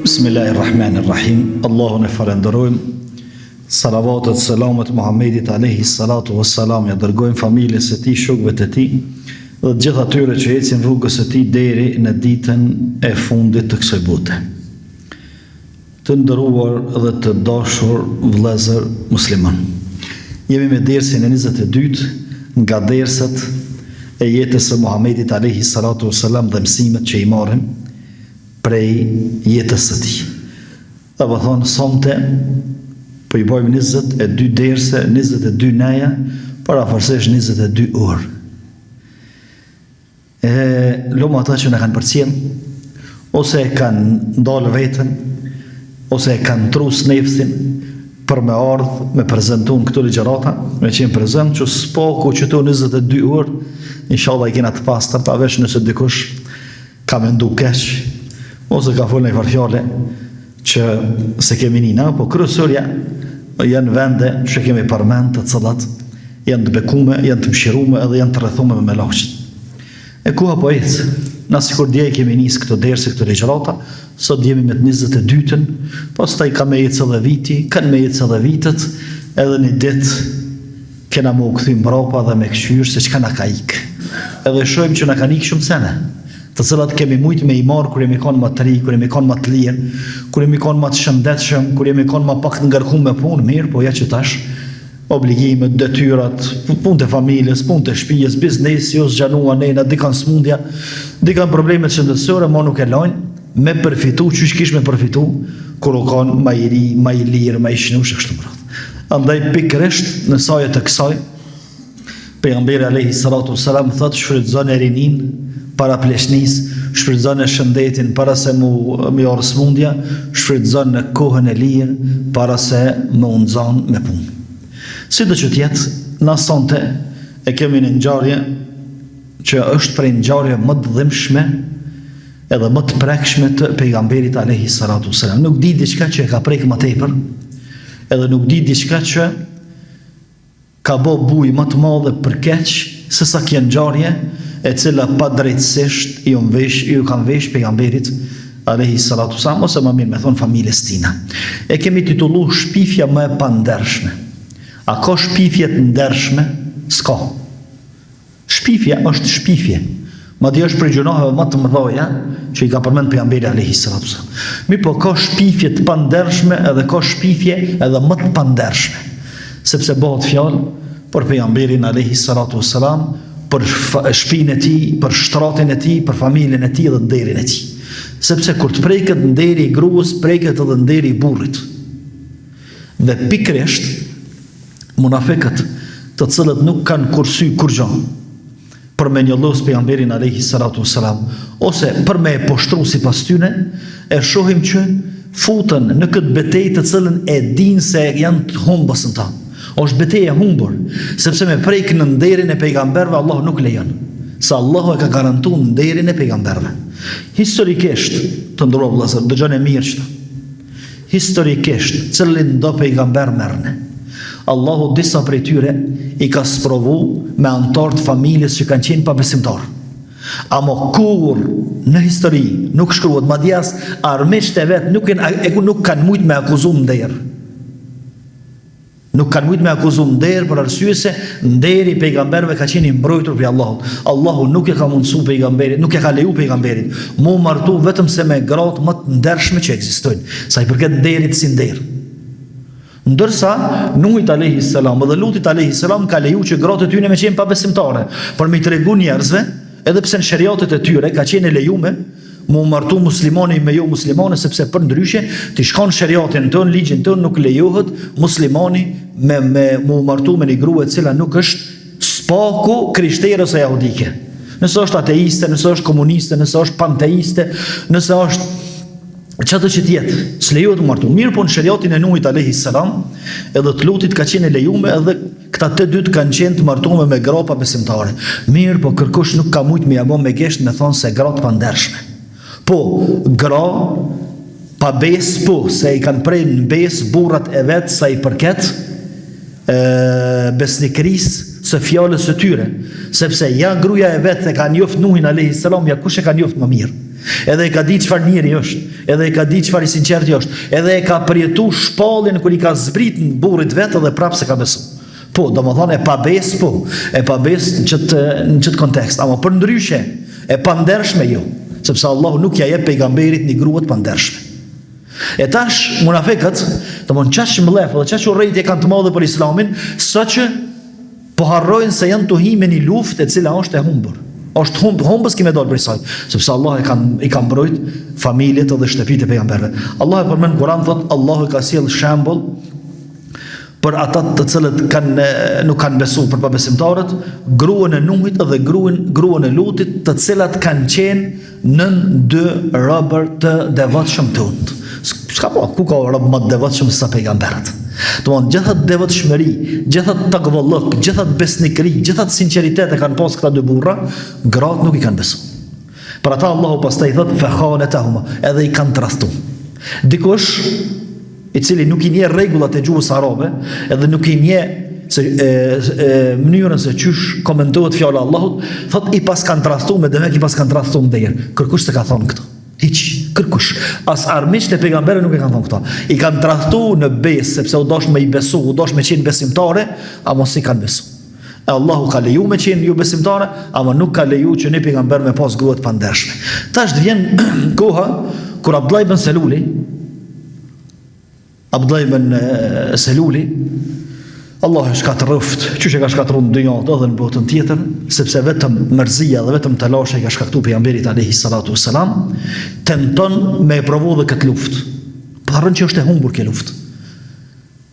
Bismillahirrahmanirrahim. Allahun e falenderojmë. Salavatet, selamet Muhammedit alayhi salatu wassalam ja dërgojmë familjes së tij, shokëve të tij dhe të gjithë atyre që ecin rrugës së tij deri në ditën e fundit të kësaj bote. Të nderuar dhe të dashur vëllezër musliman. Jemi me dersin e 22 nga derset e jetës së Muhammedit alayhi salatu wassalam dhe mësimet që i marrim prej jetës së tij. Dhe po thonë sonte po i bojmë 22 derse, 22 neja, para afërsisht 22 orë. Lumë ata që në kanë përcjell, ose e kanë ndalë vetën, ose e kanë trus nefsin për me ardhë, me prezentu në këto ligjërata, me qenë prezent që s'paku që to 22 orë, inshallah i kena të pastër, ta vesh nëse dikush ka mendu keq, ose ka folë në i farfjale që se kemi nina, po kryesërja janë vende që kemi përmend të cilat janë të bekume, janë të mshirume edhe janë të rrethume me melaqit. E kuha po ecë, na sikur dje kemi nisë këto derse, këto ligjërata, sot jemi me të 22-ën, pastaj ka me ecë edhe viti, kanë me ecë edhe vitet, edhe një ditë kena më u kthy mbrapa dhe me këshyrë se çka na ka ikë. Edhe shohim që na kanë ikë shumë sene, të cilat kemi mujt me i marë kur jemi kanë më të ri, kur jemi kanë më të lirë, kur jemi kanë më të shëndetshëm, kur jemi kanë më pak të ngarkuar me punë, mirë, po ja që tash obligimet, detyrat, punë të familjes, punë të shtëpisë, biznesi, ose xhanua nëna, dikan smundja, dikan problemet shëndetësore, mo nuk e lajnë me përfitu, çish kish me përfitu, kur u kanë më i ri, më i lirë, më i shnush kështu më radh. Andaj pikërisht në sajë të kësaj, pejgamberi alayhi salatu wassalam thotë shfrytëzoni rinin para pleshnis, shfrytëzon në shëndetin para se më orë smundja, shfrytëzon në kohën e lirë para se më unëzon me punë. Si do që tjetë, na sonte e kemi një ngjarje që është prej ngjarjeve më të dhimbshme edhe më të prekshme të pejgamberit alayhi salatu wassalam. Nuk di diçka që e ka prek më tepër, edhe nuk di diçka që ka bë bujë më të madhe për keq se sa kjo ngjarje e cila pa drejtësisht ju kanë vesh pejgamberit alayhi salatu wassalam, ose më mirë me thonë familjes tina. E kemi titulluar shpifja më e pandershme. A ka shpifje të ndershme? S'ka. Shpifja është shpifje. Madje është prej gjunoheve më të mëdha që i ka përmend pejgamberi alayhi salatu wassalam. Mi po ka shpifje të pandershme edhe ka shpifje edhe më të pandershme. Sepse bëhet fjalë për pejgamberin alayhi salatu wassalam, për shtëpinë e tij, për shtratin e tij, për familjen e tij dhe nderin e tij. Sepse kur të preket nderi i gruas, preket edhe nderi i burrit. Dhe pikërisht munafiqët, të cilët nuk kanë kursy kurrë për me njollos pejgamberin alayhi salatu wassalam, ose për me e poshtru sipas tyne, e shohim që futen në këtë betejë të cilën e dinë se janë të humbës në ta. Është betejë e humbur, sepse me prejkë në nderin e pejgamberve Allah nuk lejon, se Allahu e ka garantuar nderin e pejgamberve. Historikisht, të nderuar vëllezër, dëgjoni mirë çto. Historikisht, cilin do pejgamber merrne, Allahu disa prej tyre i ka sprovu me antar të familjes që kanë qenë pabesimtar. Amo kur në histori nuk shkruhet, madje as armiqtë e vet nuk kanë mujt me akuzu nder. Nuk kanë mujt me akuzu nder për arsye se nderi i pejgamberëve ka qenë i mbrojtur prej Allahut. Allahu nuk e ka mundsu pejgamberit, nuk e ka leju pejgamberit mu martu vetëm se me gratë më të ndershme që ekzistojnë, sa i përket nderit si nder. Ndërsa Nuhit alayhi salam dhe Lutit alayhi salam ka leju që gratë e tyre me qenë pabesimtare, për me i tregu njerëzve, edhe pse në shariatet e tyre ka qenë lejume mu martu muslimani me jo muslimane, sepse për ndryshe ti shkon shariatin tën, ligjin tën, nuk lejohet muslimani me mu martu me një grua e cila nuk është spaku krishtere ose jahudike. Nëse është ateiste, nëse është komuniste, nëse është panteiste, nëse është çdo që tjetë, s'lejohet të martu. Mirë po në shariatin e Nuhit alayhi salam, edhe të Lutit ka qenë lejume, edhe këta të dytë kanë qenë të martuar me gra pabesimtare. Mirë po kërkush nuk ka mujt me jabon me gesht me thonë se gratë pandershme. Po, gra pa besë, po, se i kanë prej në besë burrat e vetë sa i përket besnikërisë së fjalës së tyre, sepse ja gruaja e vetë e ka njoft Nuhin alayhi salam, ja kush e ka njoft më mirë. Edhe e ka ditë çfarë njeri është, edhe e ka ditë çfarë i sinqerti është, edhe e ka përjetu shpalljen kur i ka zbrit në burrit vetë dhe prapë se ka besu. Po, domethënë e pabes në çët kontekst, ama për ndryshe e pandershme jo, sepse Allahu nuk ja jep pejgamberit një grua të pandershme. E tash munafiqët, domthon çash mbledh dhe çash urrëtie kanë të madhe për Islamin, saqë po harrojnë se janë të himen një luftë e cila është e humbur. Është humbës që më dal për saj, sepse Allah i ka mbrojt familjet dhe shtëpitë e pejgamberëve. Allah e përmend në Kur'an thotë Allahu ka sjell shembull për ata të cilët nuk kanë besuar, për pabesimtarët, gruan e Nuhit dhe gruan e Lutit, të cilat kanë qenë në dy robër të devotshëm të undë. S'ka po, ku ka rob më të devotshëm se pejgamberët? Domthon gjithat devotshmëri, gjithat takvallëk, gjithat besnikëri, gjithat sinqeritet e kanë pas këta dy burra, gratë nuk i kanë besuar. Për ata Allahu pastaj thotë fa khanatahuma, edhe i kanë tradhtu. Dikush i cili nuk i njeh rregullat e gjuhës arabe, edhe nuk i njeh mënyrën se çysh komentohet fjala e Allahut, thotë i pas kanë tradhtu, me demek i pas kanë tradhtu ndër. Kërkush se ka thonë këtë? Hiç, kërkush. As armiqt e pejgamberit nuk e kanë thonë këta. I kanë tradhtu në besë, sepse u dosh me i besu, u dosh me qenë besimtare, ama si kanë besu. E Allahu ka leju me qenë ju besimtare, ama nuk ka leju që një pejgamber me pas grua të pandershme. Tash të vjen koha kur Abdullah ibn Seluli, Allah e shkatë rëft, që ka shkatru në dynjat edhe në botën tjetër, sepse vetëm mërzia dhe vetëm talashe ka shkaktu pejgamberit alayhi salatu wassalam, tenton me e provu dhe këtë luft. Parën që është e humbur kjo luft.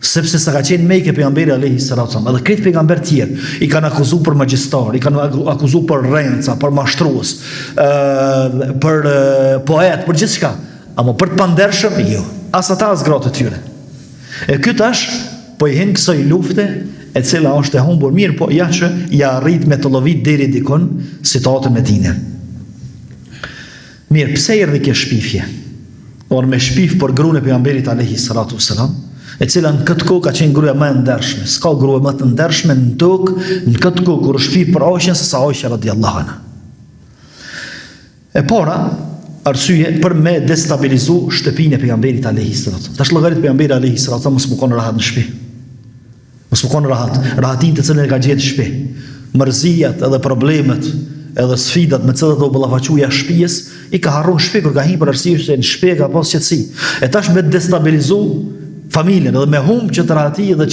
Sepse sa ka qenë mejke pejgamberi alayhi salatu wassalam, edhe këtë pejgamber tjerë, i kanë akuzu për magjistar, i kanë akuzu për rrenca, për mashtrues, për poet, për gjithë shka. Ama për të pandershëm, jo. As ata as gratë të tyre. E këtë tash, po i hen kësaj lufte e cila është e humbur mirë, po ja që ja arrit me të lovit deri dikon situatën me tine. Mirë, pse erdhi kjo shpifje? Or me shpif për gruan e pejgamberit alayhi salatu wassalam, e cila në këtë kohë ka qenë gruaja më e ndershme. S'ka grua më të ndershme në tokë në këtë kohë kur shpif për Aishën se sa Aisha radhiyallahu anha. E para, arsye për me destabilizu shtëpinë e pejgamberit alayhi salatu. Tash llogarit pejgamberi alayhi salatu mos më kon rahat në shtëpi. Mos më kon rahatin të cilën e ka gjetë në shtëpi. Mërzijat edhe problemet edhe sfidat me cilat do ballafaqoja shtëpisë i ka harruar shtëpi kur ka hyrë për arsye se në shtëpi ka pas qetësi. E tash me destabilizu familjen edhe me humb qëtë rahati dhe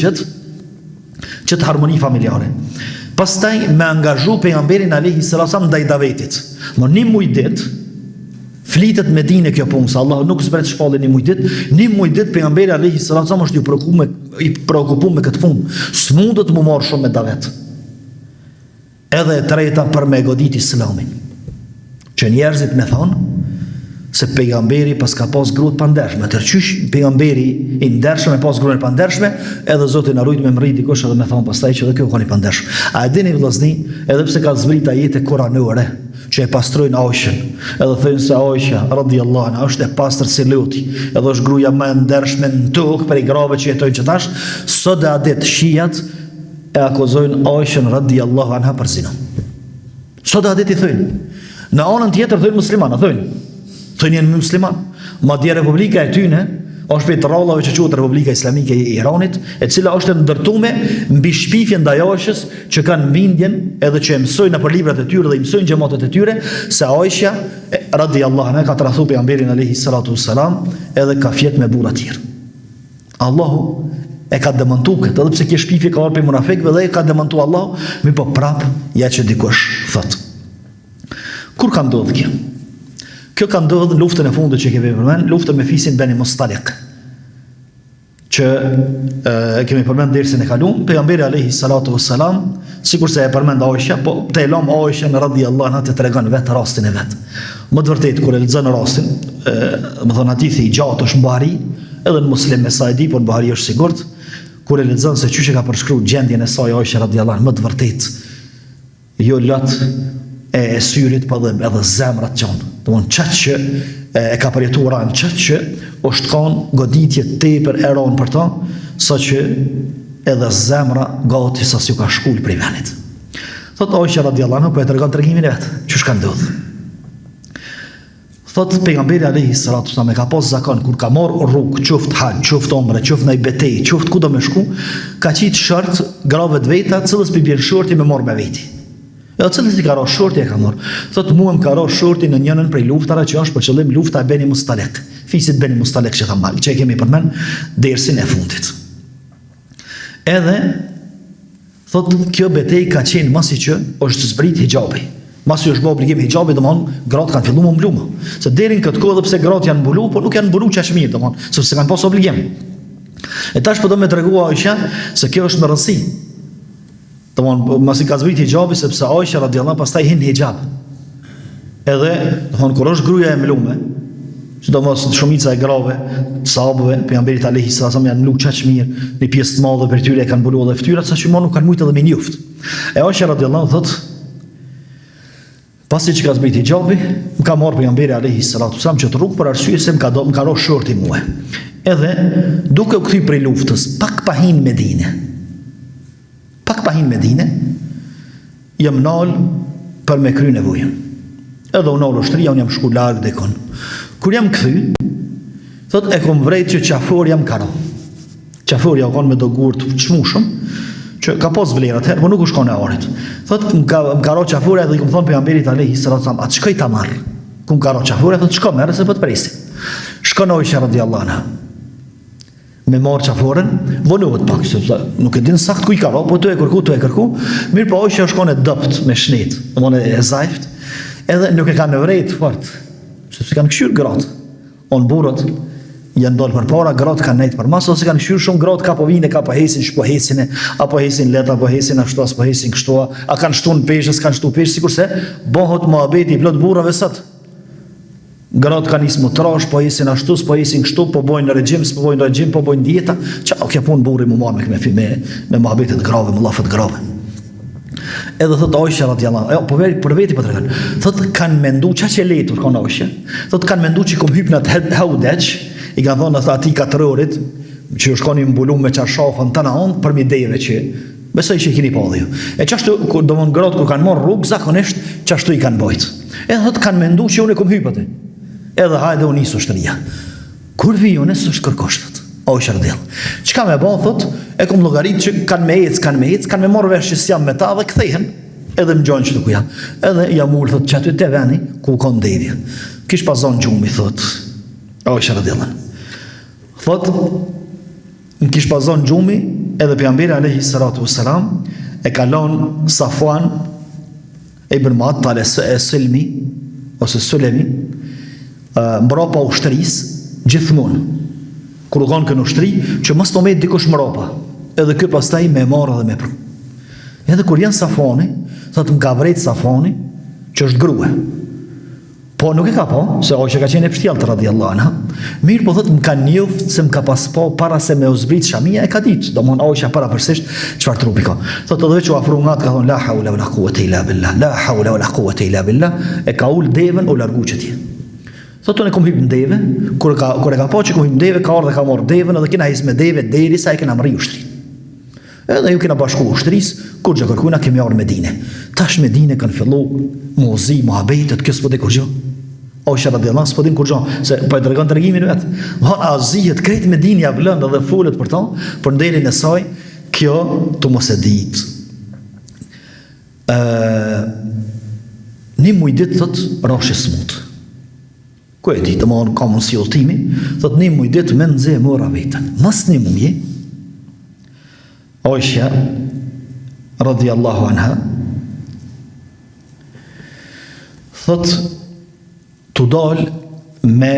qëtë harmoni familjare. Pastaj me angazhu pejgamberin alayhi salatu ndaj Davetit. Mo një muj ditë flitet me dine kjo punë, se Allah nuk zbret shpallin një mujdit, një mujdit pejgamberi alayhi salatu është i preokupuar me këtë punë. S'mundet më marrë shumë me Davet. Edhe e treta për me godit Islamin. Që njerëzit me thonë se pejgamberi pas ka pas gruat pandershme, tërqysh pejgamberi i ndershme pas gruan pandershme, edhe Zoti na rujt me mrit dikush edhe me thonë pastaj që edhe kjo kanë pandershme. A e dini vëllazni, edhe pse ka zbrit ajete kuranore që e pastrojnë Aishën, edhe thënë se Aisha radhiyallahu anha është e pastër si luti, edhe është gruaja më e ndershme në tokë për i grave që jetojnë që tash, sot dhe adet shijat e akuzojnë Aishën radhiyallahu anha për zinë. Sot dhe adet i thënë. Në anën tjetër thënë musliman, thënë jenë musliman. Madje Republika e tyne është për të rallave që quhet Republika Islamike e Iranit, e cila është ndërtuar mbi shpifjen ndaj Aishës, që kanë bindjen edhe që e mësojnë nëpër librat e tyre dhe i mësojnë xhamatet e tyre se Aisha radhiyallahu anha ka tradhu pejgamberin alayhi salatu wassalam edhe ka fjet me burra të tjerë. Allahu e ka demantuar këtë, edhe pse kjo shpifje ka ardhur për munafikëve dhe e ka demantuar Allahu, mi po prap ja që dikush thot. Kur ka ndodhur kjo? Kjo ka ndodhur në luftën e fundit që kemi përmend, luftën me fisin Beni Mustaliq, që kemi përmend dersën e kaluar. Pejgamberi alayhi salatu wassalam, sikurse e përmend Aisha, po te lëm Aisha radhiyallahu anha të tregon vetë rastin e vet. Më të vërtetë kur e lexon rastin, më thon hadithi i gjatë është në Buhari, edhe në Muslim me sa e di, por në Buhari është sigurt, kur e lexon se çuçi ka përshkruar gjendjen e saj Aisha radhiyallahu anha, më të vërtetë jo lot e syrit pa dhe edhe zemrat qonë. Domthon çat që e ka përjetuar anë, çat që është kanë goditje tepër e rëndë për ta, saqë edhe zemra gati sa s'ju ka shkull prej venit. Thot Aisha radhiyallahu anha po e tregon tregimin e vet, çu shka ndodh. Thot pejgamberi alayhi salatu wasallam ka pas zakon kur ka marr rrugë, qoftë hax, qoftë omre, qoftë në betejë, qoftë ku do me shku, ka qit short grave të veta, cilës pi bën shorti me marr me veti. Jo cilës i ka rrosh shorti e ka marr. Thot mua më ka rrosh shorti në njënën prej luftave që është për qëllim lufta e Beni Mustalik. Fisit Beni Mustalik që thamë, që e kemi përmend dersin e fundit. Edhe thot kjo betejë ka qenë masi që është zbrit hijabi. Masi është bë obligim hijabi, domthon gratë kanë filluar mbulumë. Se deri në këtë kohë pse gratë janë mbuluar, por nuk janë mbuluar çash mirë, domthon, sepse kanë pas obligim. E tash po do më tregua Aisha se kjo është me rëndësi. Domthon masi ka zbrit hijabi sepse Aisha radhiyallahu pastaj hin hijab. Edhe domthon kur është gruaja e mbuluar, sidomos shumica e grave, sahabëve, pejgamberit alayhi salam janë mbuluar çash mirë, në pjesë të madhe për tyre kanë mbuluar dhe fytyrat, sa që nuk kanë mujtë edhe me njoft. E Aisha radhiyallahu thotë pasi që ka zbrit hijabi, më ka marrë pejgamberi alayhi salatu wasalam që të rrugë për arsye se më ka rrosh shorti mua. Edhe duke u kthy prej luftës, pak pa hin Medine. Pak pa hin Medine, jam nal për me kry nevojën. Edhe unë ushtria, unë jam shku larg dekon. Kur jam kthy, thot e kom vrejt që qafori jam karo. Qafori ja kanë me do gurt të çmushëm, që ka pas vlerat herë, por nuk u shkon e arit. Thot më ka ro qafura dhe i kom thonë pejgamberit alayhi salatu wasallam, atë shkoj ta marr. Ku më ka ro qafura, thot shko merr se po të presim. Shkon Aisha radhiyallahu anha. Me marr qafurën, vonohet pak, sepse nuk e din sakt ku i ka ro, po tu e kërku. Mirë po Aisha shkon e dopt me shnet, domthonë e zajft, edhe nuk e kanë vrejt fort, sepse kanë kshir gratë. On burrat janë dalë për para, gratë kanë nejtë për masë, ose kanë këshyrë shumë gratë, ka po vine, ka po hesin, shpo hesin, apo hesin let, apo hesin ashtu, apo hesin kështu, a kanë shtu në peshës, kanë shtu peshës, sikur se bëhot më abeti i plot burrave sot. Gratë kanë isë më trash, po hesin ashtu, po hesin kështu, po bojnë regjim, po bojnë regjim, po bojnë dieta, qa o kja punë burri më marrë me më abetit grave, më lafët grave. Edhe thot Aisha radhiyallahu, po për veti po tregon. Thot kanë mendu qa që letur kanë Aisha. Thot kanë mendu që kom hyp në haudeq, i kanë thonë ati katërorit që shkoni mbulum me qarshafën të na onë për mi dejve që besoj që i kini pa dhe ju. E qashtu, do më në gratë kur kanë morë rrugë, zakonisht qashtu i kanë bojtë. Edhe thot kanë mendu që unë e kom hypët. Edhe hajde unë isë ushtëria. Kur vi unë së është kërkoshtët. Aisha radhiyallahu. Çka më bën thot, e kom llogarit që kanë me ec, kanë me marrë vesh që jam me ta dhe kthehen. Edhe më gjojnë që ku jam. Edhe jam ul thot që aty te veni ku ka ndërja. Kish pazon gjumi thot. Aisha radhiyallahu. Thot më kish pazon gjumi, edhe pejgamberi alayhi salatu wassalam e kalon Safwan ibn Mu'attal as-Sulmi ose Sulemi mbrapa ushtrisë gjithmonë. Kur u kanë kënë ushtri, që mos të me dikush mrapa, edhe kjo pastaj me marrë dhe me pru. Edhe kur janë Safoni, thot më ka vrejt Safoni, që është grue. Po nuk e ka po, se Aisha ka qenë e pështjallë radhiyallahu anha, mirë po thot më ka njoft se më ka pas po para se me uzbrit shamia, e ka ditë, do mon Aisha para përsisht, qëfar trupi ka. Thot edhe që u afru nga të ka thonë, la hawla wa la quwwata illa billah, la hawla wa la quwwata illa billah, e ka ullë devën u largu që tje. Thotë unë e kom hypë në deve, kur e ka po që kom hypë në deve, ka ardhe ka morë devën, edhe kina his me deve, deri sa e kena mëri ushtrin. Edhe ju kena bashku ushtris, kur gjë kërkuna kemi arë Medine. Tash Medine kanë fillu, muzi, muhabetet, kjo s'po di kur gjë. Aisha radhiyallahu s'po din kur gjë, se po e tregon tregimin vetë. Von azijet, krejt Medine ja vlënd edhe folet për ta, për nderin e saj, kjo të mos e ditë. Një mujdit thot rashë smutë. Ku e di të marë ka mundësi ulltimi, thot një mujdit me nëzhe mëra vetën. Mas një muje, Aisha radhiyallahu anha thot të dal me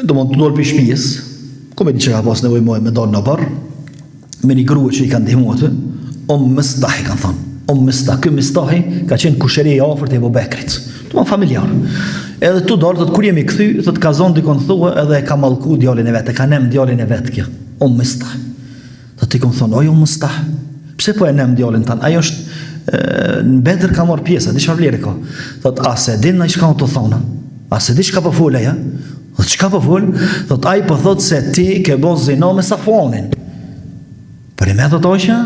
do mund të dal për shpijes, ku me di që ka pas nevoj me dal në barë, me një grue që i kanë dihmuatë, Mistahi kanë thonë. Mistah, kë Mistahi ka qenë kushëri e afërt e Ebu Bekrit. Të më familjar. Edhe tu dalë, thot kur jemi kthy, thot ka zonë dikon thua edhe e ka mallku djalin e vet, e ka nem djalin e vet kjo. Mistah. Thot i kom thonë, ojo Mistah, pse po e nem djalin tan? Ajo është në Bedër ka marrë pjesë, di çfarë vlerë ka. Thot a se din ai çka të thonë? A se di çka po fol ajo? Thot çka po fol? Thot ai po thot se ti ke bën zinë me Safonin. Për me thot Aisha?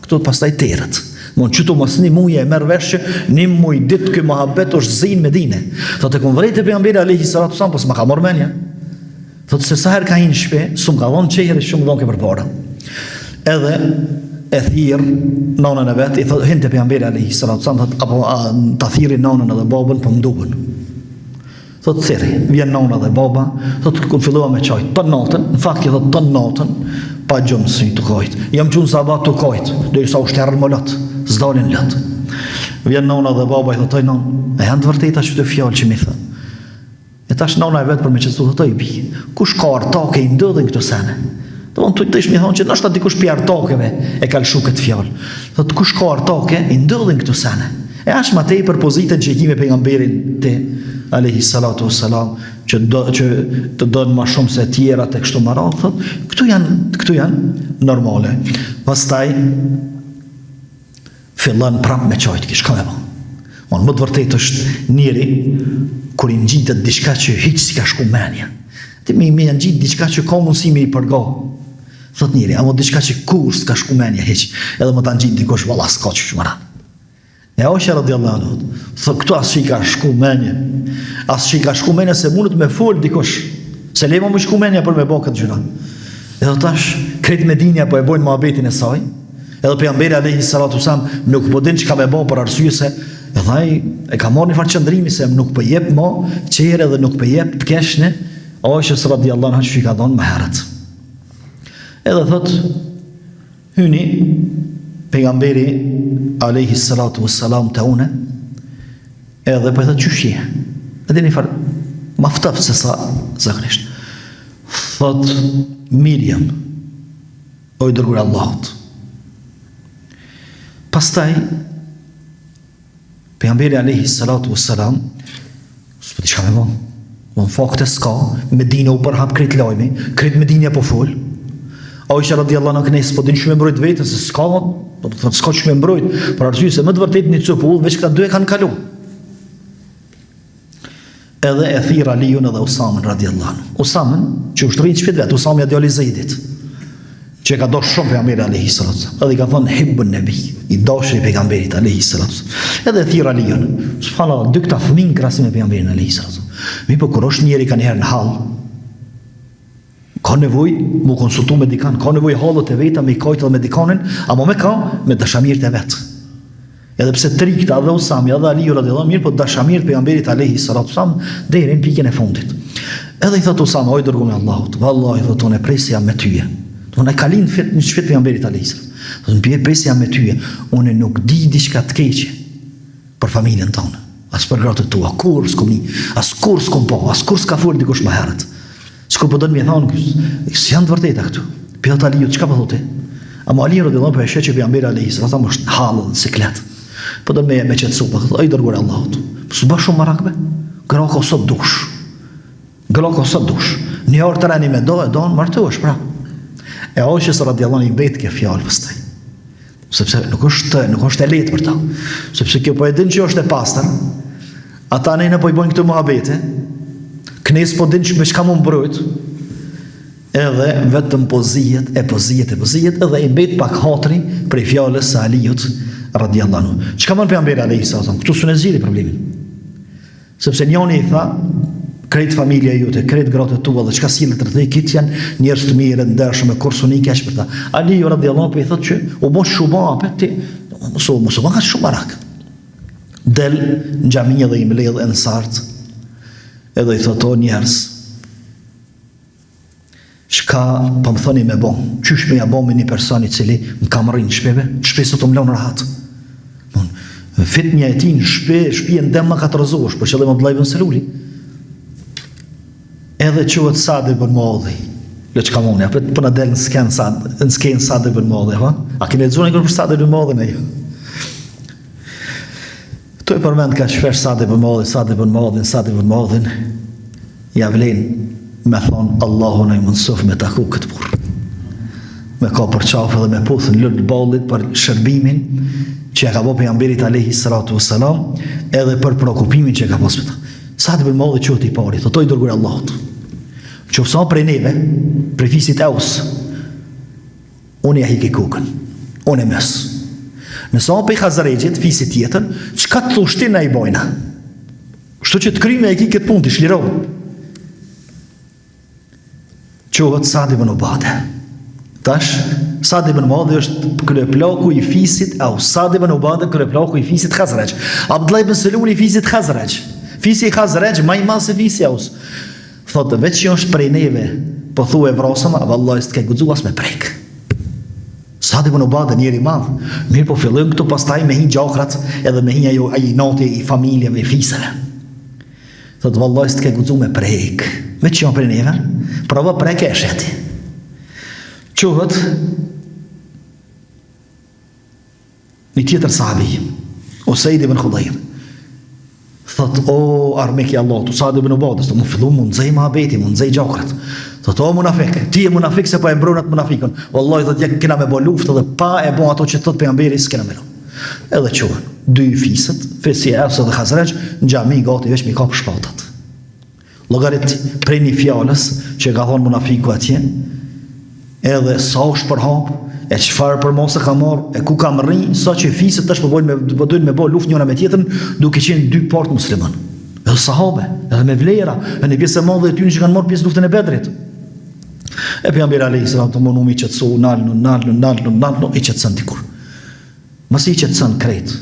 Këtu pastaj terët. Mon qëtu mos një muje e merë vesh që një muj ditë kë mohabet është zinë me dine. Thotë e këmë vërejt e pejgamberi alayhi salatu wasalam, pos më ka morë menja. Thotë se sa herë ka hinë shpe, s'm ka dhonë qeherë, shumë dhonë ke përpara. Edhe e thirë nonën e vetë, i thotë hinte pejgamberi alayhi salatu wasalam, thotë apo ta thirri nonën edhe babën, po mduhen. Thotë thirri, vjen nona dhe baba, thotë kur fillova me çaj, të natën, në fakt i thotë të natën, pa gjumë si të kojt. Jam qunë sabat të kojt, dhe i sa u shterën më lot, s'dalin lot. Vjen nona dhe baba i thotë, non, e janë të vërteta që të fjallë që mi thënë. E tash nona e vetë për me qëstu, thotë, bi, kush ka artake i ndodhin këto sene? Dhe unë të ishë mi thonë që nështë ati kush pi artakeve e kalshu këtë fjallë. Thotë, kush ka artake i ndodhin këto sene? E ashtë ma tej për pozitën që i kime pejgamberin ti, alayhi salatu wassalam, që të donë ma shumë se tjera të kështu marat, thot, këtu janë normale. Pastaj fillan prap me qajt, kish ka me ba. Më të vërtet është njeri, kur i ngjitet diçka që hiq si ka shku menja. Ti me ngjit diçka që ka mundësi me i përga. Thot njeri, amo diçka që kur s'ka shku menja hiq, edhe më ta ngjit dikush, valla s'ka që marat. E Aisha radiallahu anha, thot këtu as që i ka shku menje, as që i ka shku menje se mundet me fol dikush, se lejmo më shku menje për me bo këtë gjuna. Edhe tash, kretë Medinja po e bojnë mohabetin e saj, edhe pejgamberi alayhi salatu wasalam nuk po din që ka me bo për arsye se, edhe ai e ka marrë një farë qëndrimi se nuk po jep mo qere dhe nuk po jep të keshne, Aisha radiallahu anha që i ka donë më herët. Edhe thot, hyni, pejgamberi alayhi salatu wassalam të une, edhe për e thëtë qëshje. Edhe një farë, maftaf se sa zakonisht. Thot, Miriam, o i dërgur Allahut. Pastaj, pejgamberi alayhi salatu wassalam, s'po di çka me bon. Mon fakte s'ka, Medina u përhap krejt lajmi, krejt Medinja po fol. Aisha radiallahu anha kënej s'po din që me mbrojt vetën, se s'ka, s'ka që me mbrojt, për arsye se më të vërtet një copë ullë, veç këta dy e kanë kalu. Edhe e thirë Aliun edhe Usamën radiallahu anhu. Usamën, që është rritë shpit vetë, Usamën ja djali Zeidit, që e ka dosh shumë pejgamberi alayhi salatu wasalam. Edhe i ka thonë hibbun nebi, i dashur i pejgamberit alayhi salatu wasalam. Edhe e thirë Aliun. Subhanallahu, dy këta fëmijë krahasim me pejgamberin alayhi salatu wasalam. Mi po kur është njeri ka njëherë në hall, ka nevoj mu konsultu me dikan, ka nevoj halët e veta me i kajtë dhe me dikanin, ama me ka me dashamirët e vetë. Edhe pse të rikta dhe Usami, edhe Aliu radiallahu mirë, po dashamirët pejgamberit alayhi salatu wasalam deri në pikën e fundit. Edhe i thotë Usami, oj dërgu me Allahut, vallahi thotë unë presja me tyje. Unë e kalin në shpit pejgamberit alayhi salatu wasalam. Thotë bie presja me tyje, unë nuk di diçka të keqe për familjen tonë. As për gratë tua, kur s'kom ni, as kur s'kom po, as kur s'ka fol dikush më herët. S'ku po do të më thonë, s'janë të vërteta këtu. Pyet Aliu, çka po thotë? Ama Aliu radiallahu anhu po e sheh që pejgamberi alayhi salatu wasalam është në hallë në siklet. Po do me qetësu, po thotë, ai dërguar Allahut. S'u bë shumë marakbe. Grako sot dush. Grako sot dush. Një orë të rani me do martohesh pra. E Aisha radiallahu anha i bëhet kjo fjalë pastaj. Sepse nuk është e lehtë për ta. Sepse kjo po e din që është e pastër. Ata ne po i bojnë këtë muhabete. Knes po din që me shka mu mbrojt, edhe vetëm pozijet, edhe i mbet pak hatri prej fjallës së Aliut radiallahu anhu. Çka mën pejgamberi alayhi salatu wasalam? Këtu s'u zgjidhi problemin. Sepse njëri i tha, krejt familja jote, krejt gratë tua dhe çka sillet rreth te kit janë njerëz të mirë, ndershëm, kursunik kaq për ta. Aliu radiallahu anhu i thotë që u bën shumë apo ti mos u ka shumë barak. Del në xhami dhe i mbledh ensart. Edhe i thotë o njerëz, shka po më thoni me bo, qysh me ja bo me një person i cili më kam rrinë shpe sot më lonë rahat. Fitnja e ti në shpi e ndem më ka të rëzosh, për që dhe më blajbën seluli. Edhe quhet Sa'd ibn Mu'adhi, le që ka moni, apet për në del në skenë Sa'd ibn Mu'adhi, a kene dzune kërë për Sa'd ibn Mu'adhi në ju? Tu e përmend ka shpesh Sa'd ibn Mu'adhin, ja vlen me thonë Allahu në i mundsof me taku këtë burr. Me ka për qafë dhe me puthën lëtë ballit për shërbimin që e ka bo pejgamberit alayhi salatu wassalam, edhe për prokupimin që e ka pas me ta. Sa'd ibn Mu'adhi quhet i pari, thotë i dërguar Allahut. Qofsa prej neve, prej fisit Aus, unë ja hiki kukën, unë e mes. Nëse on pe Khazrejit, fisit tjetër, çka të thushti na I bojna? Kështu që të kryme e ki këtë punë të shliroj. Quhet Sa'd ibn Ubade. Tash, Sa'd ibn Ubade është kryeplaku I fisit, au Sa'd ibn Ubade kryeplaku I fisit Khazrej. Abdullah ibn Selul I fisit Khazrej. Fisi I Khazrej më I madh se fisi Aus. Thotë veç që është prej neve, po thuaj vrasëm, vallahi s'të ke guxu as me prek. Sa'd ibn Ubade njeri madh, mirë po fillojmë këtu pastaj me hin gjakrat, edhe me hin ajo ai noti I familjeve I fisave. Thotë vallahi s'të ke guxu me prek. Veç që prej neve, prova prek e sheti. Quhet një tjetër sahabi, Usaid ibn Khudayr. Thot, o armik I Allahut, Sa'd ibn Ubadës, më fillu më nxej muhabeti, më nxej gjakrat. Thot, o munafik, ti je munafik se po e mbronat munafikun. Wallahi thot, ja kena me bo luftë dhe pa e bo ato që thot pejgamberi s'kena me lu. Edhe quhen, dy fisët, fisi Aus dhe Khazrej, në xhami gati veç mi kap shpatat. Llogarit prej një fjalës që ka thonë munafiku atje, edhe sa është për hap, e çfarë për mos e ka marrë, e ku ka rri, sa që fisët tash po dojnë me bë luftë njëra me tjetrën, duke qenë dy partë musliman. Edhe sahabe, edhe me vlera, edhe një pjesë e madhe e tyre që kanë marrë pjesë në luftën e Bedrit. E pejgamberi alayhis salam të mënumi I qetësu, nalnu, I qetëson dikur. Mos I qetëson krejt.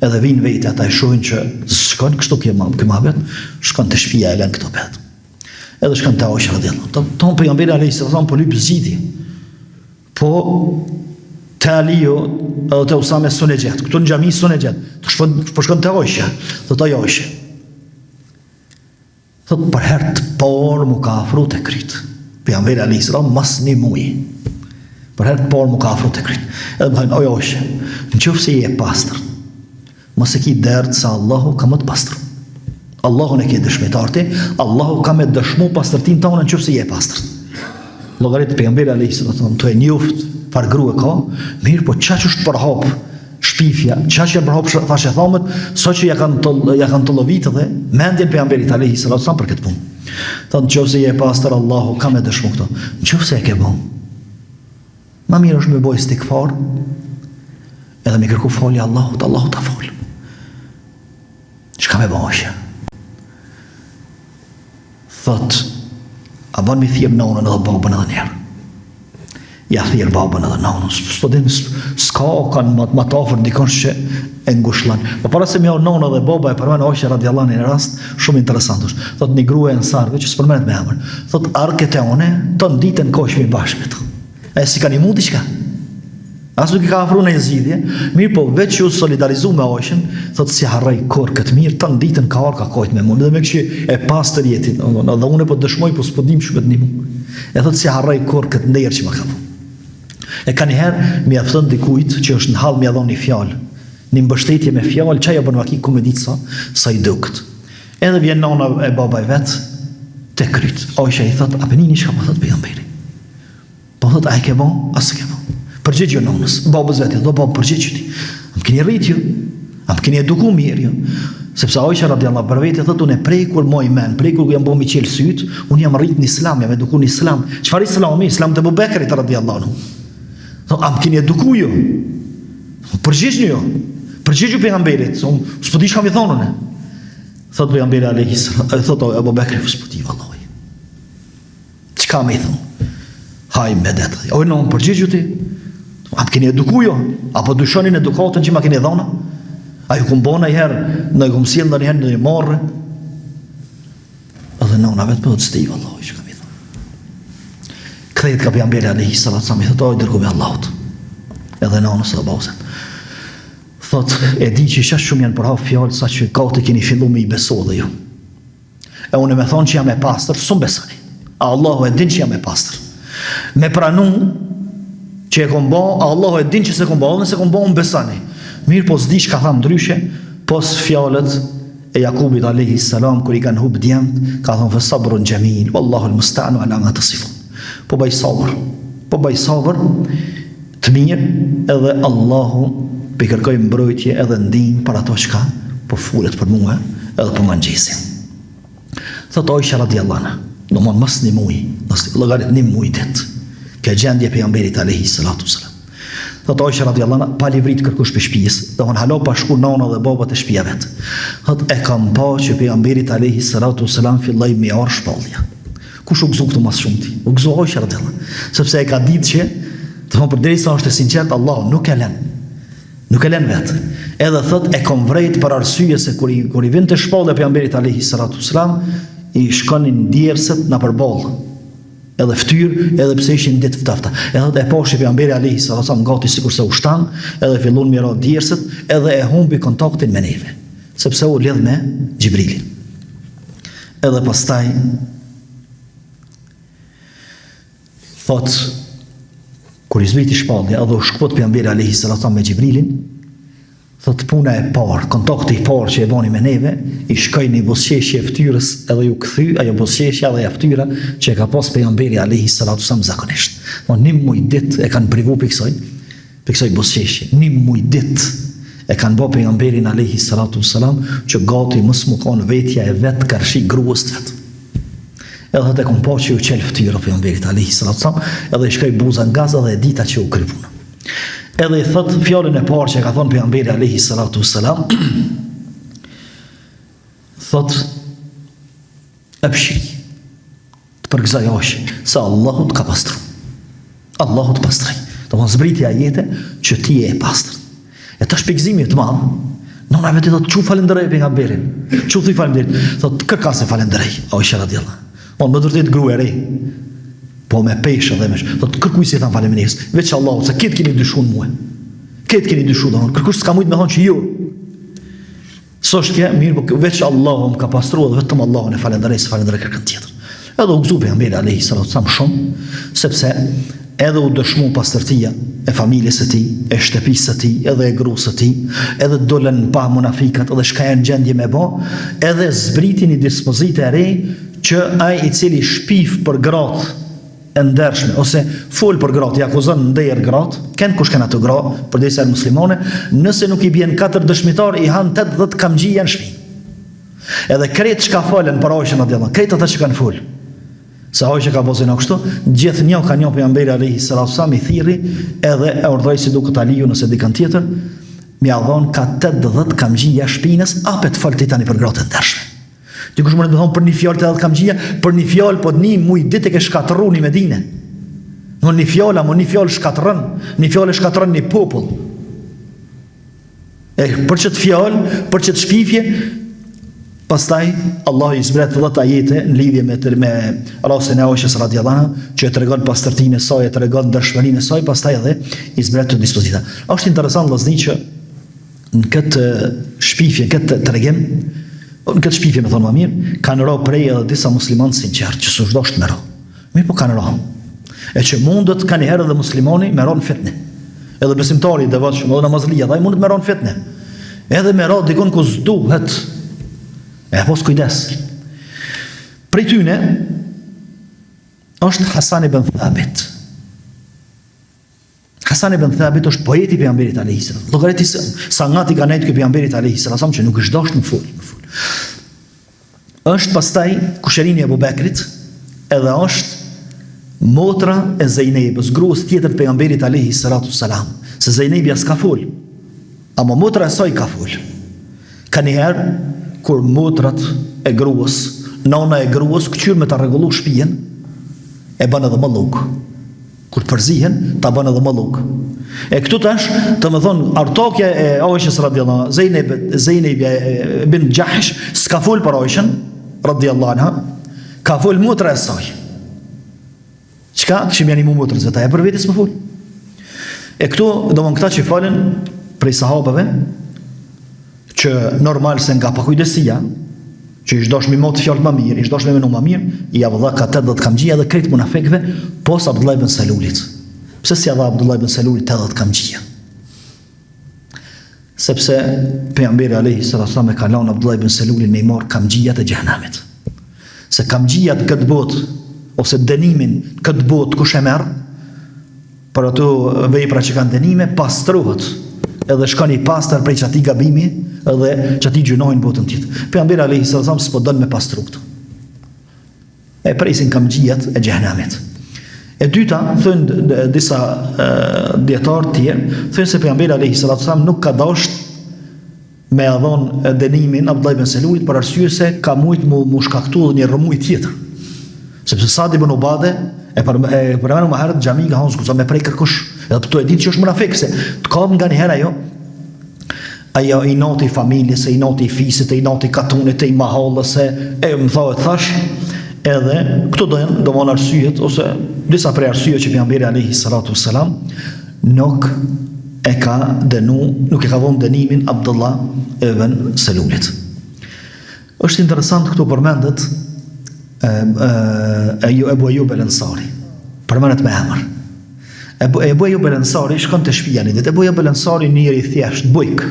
Edhe vinë vetë ata e shohin që shkon kështu këmabet, shkon te shtëpia e lën këto bet. Edhe shkon te Aisha radhiyallahu. Ton pejgamberi alayhis salam po lyp zgjidhje. Po te Aliu edhe te Usame sonë gjatë. Këtu në xhami sonë gjatë. Po shkon te Aisha. Thot Aisha. Thot për herë të parë mu ka afru te kryt. Pejgamberi alayhis salam mas një muj. Për herë të parë mu ka afru te kryt. Edhe më thënë, o Aisha, nëse je pastër, mos e ki derdh se Allahu ka më të pastër. Allahu ne ke dëshmitar ti, Allahu ka me dëshmu pastërtin tonë nëse je pastër. Llogarit pejgamberi alayhis salam të e njoft par grua ka, mirë po çaq është për hap shpifja, çaq është për hap thashë thamet, sa që ja kanë të llovit edhe mendjen pejgamberit alayhis salam për këtë punë. Thonë nëse je pastër Allahu ka me dëshmu këto. Nëse e ke bën. Ma mirë është me boj istikfar, edhe me kërku falje Allahut, Allahu ta fal. Çka me bashë? Thot, a ban mi thirë nonën edhe babën edhe njerë. Ja thirë babën edhe nonën. S'po din, s'ka kanë më të afër dikush që e ngushlan. Po para se më janë nona dhe baba e përmend Aisha radhiyallahu anha në rast shumë interesant është. Thot një grua e ansarve që s'përmendet me emër. Thot arkët e one ton ditën koshmi bashkë me to. Ai si kanë imu diçka. As nuk I ka afruar në zgjidhje, mirë po veç u solidarizu me Aishën, thot si harroj kur këtë mirë, ton ditën ka arka kojt me mua, edhe me kështu e pastër jetit, edhe unë po dëshmoj po s'po dim shumë të ndihmu. E thot si harroj kur këtë nder që më ka bën. E ka një herë mjafton dikujt që është në hall më dhon një fjalë, një mbështetje me fjalë, çaja bën vaki ku me ditë sa I dukt. Edhe vjen nona e babaj vet te kryt. Aisha I thot, a penini çka po thot pejgamberi? Po thot, a e ke bën? As e ke bën. Përgjigjo nonës, babës vetë, do babë përgjigjo ti. Am keni rrit ju, am keni eduku mirë ju. Sepse Aisha radhiyallahu për vetë thotë unë prekur më I men, prekur jam bëu mi qel syt, unë jam rrit në Islam, jam eduku në Islam. Çfarë Islami? Islam të Abu Bekrit radhiyallahu anhu. Thotë am keni eduku ju. Përgjigjo ju. Përgjigjo pejgamberit, s'po di çka më thonë unë. Thotë pejgamberi alayhis salam, thotë Abu Bekri s'po di vallahi. Çka më thon? Haj me det. O në përgjigju ti. Am keni eduku jo? Apo dyshonin edukatën që ma keni dhona? A ju kumbo në herë, në ju kumësil në herë në një marrë? Edhe nona vetë për të stivë, Allah, që kam I thonë. Krejt ka pejgamberi alayhis salam, I thotë, oj, dërgu me Allahut. Edhe nona së dhe basen. Thotë, e di që shash shumë janë përhaf fjallë, sa që ka të keni fillu me I beso dhe ju. E unë me thonë që jam e pastër, s'u besani. A Allahu e din që jam e pastër. Me pranu që e kom bo, Allahu e din që se kom bo, nëse kom bo unë besani. Mirë po s'di që ka thamë ndryshe, pos fjallet e Jakubit alayhis salam, kër I kanë hub djemt, ka thonë fë sabrun gjemil, wallahu l-musta'nu ala ma të sifun. Po baj sabër, të mirë, edhe Allahu pe kërkoj mbrojtje edhe ndinj për ato qka po fulet për mua, edhe për më ngjesin. Thot Aisha radhiyallahu anha, do mon mas një muj, llogarit një muj dit, ke gjendje pejgamberit alayhis salatu wasalam. Thot Aisha radhiyallahu anha, pa livrit kërkush për shtëpisë, do von halo pa shku nona dhe baba të shtëpia vet. Thot e kam pa që pejgamberit alayhi salatu wasalam filloi me or shpallja. Kush u gëzu këtu mas shumë ti? U gëzu Aisha radhiyallahu anha, sepse e ka ditë që të thonë përderisa është e sinqert, Allah nuk e lën. Nuk e lën vet. Edhe thot e kam vrejt për arsye se kur i vjen të shpallja pejgamberit alayhi salatu wasalam, i shkonin djerset në përballë. Edhe fytyr, edhe pse ishin ditë ftafta. Edhe e poshti pejgamberi alayhi salatu wasallam gati sikurse u shtan, edhe fillon me ra djerset, edhe e humbi kontaktin me neve, sepse u lidh me Xhibrilin. Edhe pastaj thot kur i zbriti shpallja, edhe u shkput pejgamberi alayhi salatu wasallam me Xhibrilin, thot puna e parë, kontakti i parë që e bani me neve, i shkoi në buzëqeshje e fytyrës, edhe ju kthy ajo buzëqeshja dhe fytyra që e ka pas pejgamberi alayhi salatu wasallam zakonisht. Po një muj ditë e kanë privu për kësaj buzëqeshje. Një muj ditë e kanë bë pejgamberin alayhi salatu wasallam që gati mos mu kanë vetja e vet karshi gruas vet. Edhe atë kom pa që u qel fytyra pejgamberit alayhi salatu wasallam, edhe i shkoi buza nga gaza dhe e dita që u kry puna. Edhe i thot fjalën e parë që ka thonë pejgamberi alayhi salatu wasalam, thot abshiri, të përgëzoj Aishë, se Allahu të ka pastru. Allahu të pastroj. Do të zbriti ajete që ti je e pastër. E tash pikëzimi të madh, nona vetë thot çu falenderoj pejgamberin. Çu thi falenderoj. Thot kërka se falenderoj Aisha radhiyallahu. Po më vërtet grua e re. Po me peshë dhe me shë. Thot, kërkuj si e thamë faleminderis, veç Allahu, se këtë keni dyshun muë. Këtë keni dyshun dhe honë, kërkush s'ka mujtë me thonë që jo. Së është kje, mirë, po veç Allahu më ka pastrua dhe vetëm Allahu në falenderej, se falenderej kërkën tjetër. Edhe u gëzu pejgamberi alayhi salatu wasallam shumë, sepse edhe u dëshmu pastërtia e familjes së tij, e shtëpisë së tij, edhe e gruas së tij, edhe dolën pa munafikat, edhe shka janë gjendje me bë, edhe zbritin i dispozite e re që ai i cili shpif për gratë e ndershme, ose fol për gratë, ja akuzon ndër gratë, ken kush kanë ato gra, përderisa janë muslimane, nëse nuk i bien 4 dëshmitar, i han 80 kamxhia në shtëpi. Edhe kretë çka falen për Aishën radhiyallahu anha, kretë ata që kanë fol. Se Aisha ka bozën kështu, gjithë një ka një pejgamberi alayhi salatu wasallam i thirri, edhe e urdhëroi si duket Aliu nëse di kanë tjetër, mi ia dhon ka 80 kamxhia shpinës, apet folti tani për gratë ndershme. Dikush mund të thonë për një fjalë të 80 kamxhia, për një fjalë po një muj ditë ke shkatërru në Medinë. Në një fjalë, apo një fjalë shkatërron, një fjalë shkatërron një popull. Për çet fjalë, për çet shpifje, pastaj Allah i zbret 10 ajete në lidhje me rastin e Aishës radhiyallahu anha, që e tregon pastërtinë e saj, e tregon dashurinë e saj, pastaj edhe i zbret të dispozita. Është interesant vëllazëni që në këtë shpifje, këtë tregim, në këtë shpifje me thonë më mirë, kanë ra prej edhe disa muslimanë sinqert, që s'u dosht me ra. Mirë po kanë ra. E që mundet ka një herë edhe muslimani me ra në fitne. Edhe besimtari i devotshëm, edhe namazlia, dhe ai mundet me ra në fitne. Edhe me ra dikon ku s'duhet. E pos kujdes. Prej tyne është Hasan ibn Thabit. Hasan ibn Thabit është poeti i pejgamberit alayhi salam. Llogariti sa ngati ka nejt ky pejgamberit alayhi salam që nuk është dashur të fol. Është pastaj kushërini e Abu Bekrit, edhe është motra e Zejnebës, gruas tjetër të pejgamberit alayhi salatu salam. Se Zejnebja s'ka fol, ama motra e saj ka fol. Ka një herë kur motrat e gruas, nona e gruas këqyr me ta rregullu shtëpinë, e bën edhe malluk. Kur përzihen, ta bën edhe malluk. E këtu tash, të më thonë, artokja e Aishës radhiyallahu anha, Zejnebja bin Jahsh, s'ka fol për Aishën radhiyallahu anha, ka fol motra e saj. Çka? Kishim janë imu motrës vetë, e për vetes më fol. E këtu, domon këta që falen prej sahabëve, që normal se nga pakujdesia, që ish dosh mi mot fjallë më mirë, ish dosh me menu më mirë, i avdha ka 80 kamxhia dhe kretë munafekve, pos Abdullah ibn Salulit. Pse si avdha Abdullah ibn Salulit 80 kamxhia? Sepse pejgamberi alayhi salatu wasallam e ka lënë Abdullah ibn Salulin me i marr kamxhiat e xhehenamit. Se kamxhiat këtë botë, ose dënimin këtë botë kush e merr, për ato vepra që kanë dënime, pastrohet. Edhe shkon i pastër prej çati gabimi, edhe çati gjunojnë botën tjetër. Pejgamberi alayhi salatu wasallam s'po don me pastru këtë. E presin kamxhiat e xhehenamit. E dyta, thënë disa dietarë tjerë, thënë se pejgamberi alayhi salatu wasallam nuk ka dashur me dhon dënimin Abdullah ibn Selulit për arsye se ka mujt mu shkaktu një rëmuj tjetër. Sepse Sa'd ibn Ubade e përmenu më herët xhami ka honsë me prej kërkush, edhe për to e ditë që është munafik, se të kam nga një herë ajo i noti familjes, i noti fisit, i noti katunit, i mahallës, e më thash, edhe këto do mon arsyet, ose disa prej arsyet që pejgamberi alayhi salatu wassalam nuk e ka dhënë dënimin Abdullah ibn Selulit. Është interesant këtu përmendet Ebu Ejub el-Ansari, përmendet me emër. Ebu Ejub el-Ansari shkon të shtëpia një ditë. Ebu Ejub el-Ansari njëri i thjesht, bujk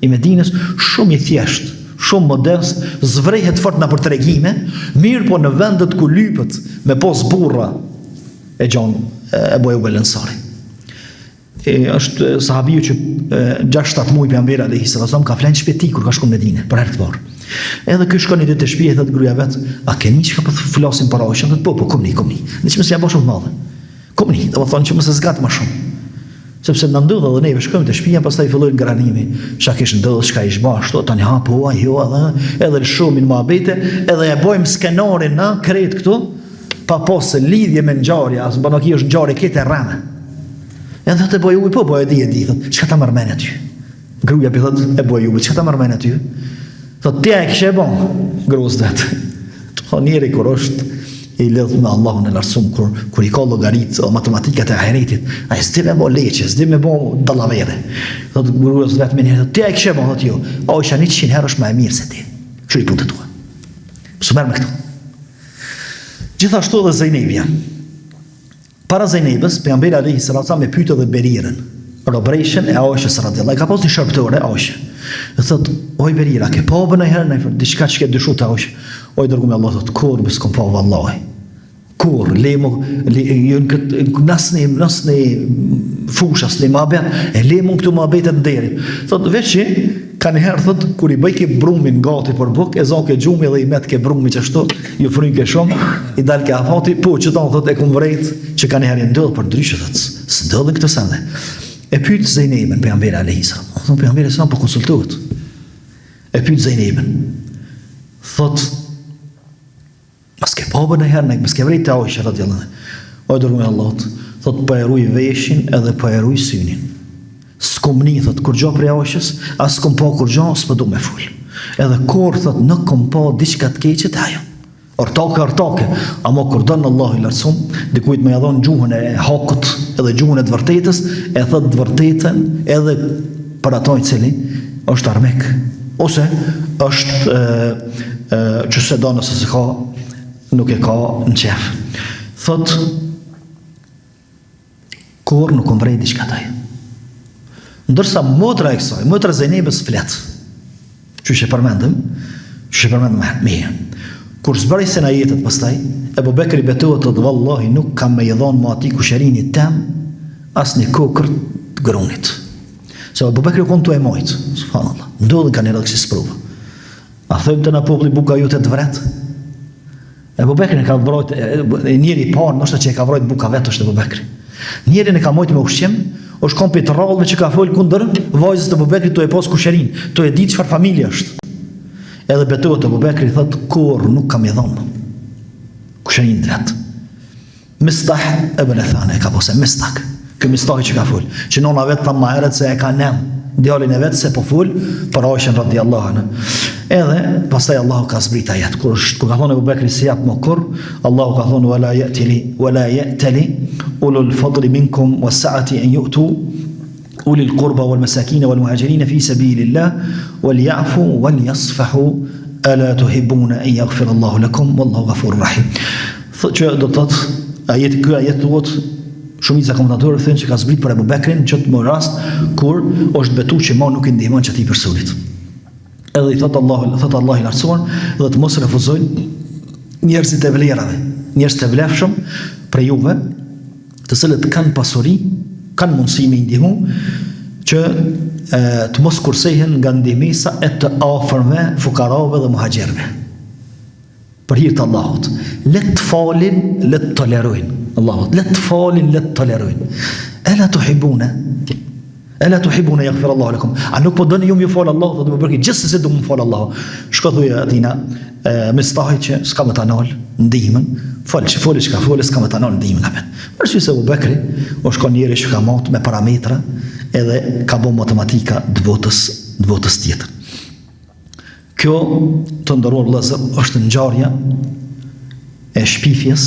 i Medinës, shumë i thjesht, shumë modest, zvrehet fort në për tregime, mirë po në vendet ku lypët me pos burra e gjon Ebu Ejub el-Ansari. Është sahabiu që 6-7 muaj pejgamberi alayhi salatu wasallam ka flenë shpeti kur ka shkuar në Medinë për herë të parë. Edhe ky shkon një ditë të shtëpia e thot gruaja vet, a keni çka po flasim para ojë? Thot po, komni. Diçmë se ja bësh më të madhe. Komni, do të thonë që mos e zgat më shumë. Sepse na ndodh edhe neve shkojmë të shtëpia, pastaj fillojnë granimi. Çka kish ndodhur, çka ish bash, tani ha po ajo edhe shumin muhabete, edhe e bëjmë skenarin na kret këtu, pa posë lidhje me ngjarje, as bano ki është ngjarje këtë rreme. Edhe të bëj uj, po e di, thot, çka ta mërmen aty? Gruaja i thot, e bëj uj, çka ta mërmen aty? Thot, tja e kishe bon, gruz det. Thot, njeri kur është i lidhur me Allahun e lartësuar, kur i ka llogaritë o matematikat e ahiretit, ai s'di me bo leqe, s'di me bo dallavere. Thot, gruz vet me njëherë, tja e kishe bon, thot jo, o isha 100 herë është më e mirë se ti. Kështu i punët tua. Su merr me këto. Gjithashtu edhe Zejnebia. Para Zejnebës, pejgamberi alayhi salatu wasallam e pyet edhe Berirën, robreshen e Aishës radhiyallahu anha, ka pas një shërbëtore Aishë. E thot, oj Berira, ke pa bën herë në diçka që ke dyshu të Aishë? Oj dërguar me Allah, thot, kur bes kom pa vallahi. Kur nësni fushas në muhabet, e lemo këtu muhabetet nderit. Thot, veç që ka një herë, thot, kur i bëj ke brumin gati për buk, e zon ke gjumi dhe i met ke brumi që ashtu, ju frynë ke shumë, i dal ke afati, po që tonë, thot, e kum vrejt, që ka një herë i ndodhë, për ndryshë, thot, së ndodhën këtë sende. E pyet Zejnebën, pejgamberi alayhi salam. Thot, pejgamberi sa po konsultohet. E pyet Zejnebën. Thot, mas ke pa bën herë, mas ke vrejt të Aishë radhiyallahu anha. O dërguar me Allahut, thot, po e ruaj veshin edhe po e ruaj synin. S'kom një, thot, kur gjo prej Aishës, as s'kom pa kur gjo, s'pë du me full. Edhe kur, thot, nuk kom pa diçka të keqet, ajo. Ortake, ama kur dënë Allah i lartësum, dikujt me jadhon gjuhën e hakut edhe gjuhën e të vërtetës, e thot të vërtetën edhe për ato i cili është armek, ose është që se do nëse se ka, nuk e ka në qef. Thot, kur nuk kom vrej diçka taj. Ndërsa motra e kësaj, motra Zejnebës flet, që që përmendëm me kur zbërej se na jetët pastaj, Ebu Bekri betohet të vallahi nuk kam me jedhon ma ati kusherinit tem, as një kokër të grunit. Se Ebu Bekri u konë të e mojtë, subhanallah, ndodhën ka një rëdhëksi spruva. A thëmë të në popli buka ju të vret? Ebu Bekri në ka vrojt, njeri parë, nështë që e ka vrojt buka vetë është Ebu Bekri. Njeri në ka mojtë me ushqim, është kompi të rallëve që ka folë kundër, vajzës të Ebu Bekri të e pos kusherin, të e ditë çfarë familje është. Edhe betohet Ebu Bekri, thot, kur nuk kam i dhonë kusherin të vetë. Mistah ibn Ethane e ka pose, Mistak, kë Mistahi që ka full, që nona vetë thamë ma eret se e ka nem, djallin e vetë se po full, për Aishën radhiyallahu anha. Edhe, pastaj Allahu ka zbrit ajet, kur ka thonë Ebu Bekri si japë më kur, Allahu ka thonë, wala ya'tali ulul fadli minkum wa sa'ati en yu'tu أولي القربى والمساكين والمهاجرين في سبيل الله وليعفوا وليصفحوا ألا تحبون أن يغفر الله لكم والله غفور رحيم. Që do të thotë ky ajet thuhet shumica komentatorëve thënë që ka zbrit për Ebu Bekrin që të më rast kur është betu që ma nuk i ndihmon që ati personit. Edhe i thotë Allah i lartësuar dhe të mos refuzojnë njerëzit e vlerave, njerëz të vlefshëm për juve, të cilët kanë pasuri, kanë mundësi me ndihmu, që të mos kursehen nga ndihmesa e të afërme, fukarave dhe muhajgjerve. Për hir të Allahut. Le të falin, le të tolerojnë. Allahu, le të falin, le të tolerojnë. Ela tuhibuna yaghfir Allahu lakum. A nuk po doni ju më fal Allahu, do të më bëni gjithsesi do më fal Allahu. Shko thuaj atina Mistahi që s'ka më ta nal ndihmën, fol s'ka më ta nal ndihmën apo. Përsi se Abu Bekri u shkon njëri që ka mot me parametra edhe ka bën matematika të botës tjetër. Kjo të nderuar vëllezër është ngjarja e shpifjes